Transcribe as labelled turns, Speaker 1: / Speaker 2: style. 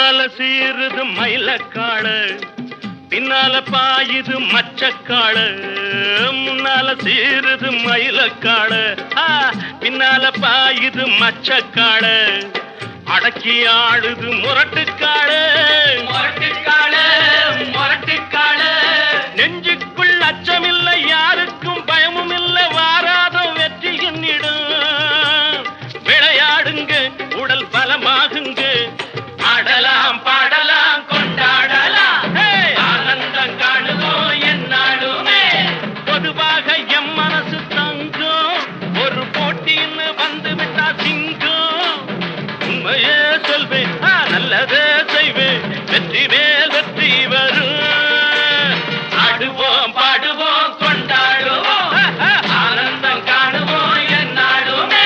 Speaker 1: முன்னால சீருது மயிலக்காடு, பின்னால பாயுது மச்சக்காடு. முன்னால சீருது மயிலக்காடு, பின்னால பாயுது மச்சக்காடு. அடக்கி ஆடுது முரட்டுக்காடு, முரட்டுக்காடு, முரட்டுக்காடு. நெஞ்சுக்குள் அச்சமில்லை, யாருக்கும் பயமும் இல்லை, வாராத வெற்றி என்னிடும். விளையாடுங்க, உடல் பலமாகுங்க, ஆடலாம் பாடலாம் கொண்டாடலாம், ஆனந்தம் காணுவோம் என்னாலுமே. பொதுவாக எம் மனசு தங்கும், ஒரு போட்டின்னு வந்து விட்டா சிங்கம். உண்மையே சொல்வேன், நல்லதே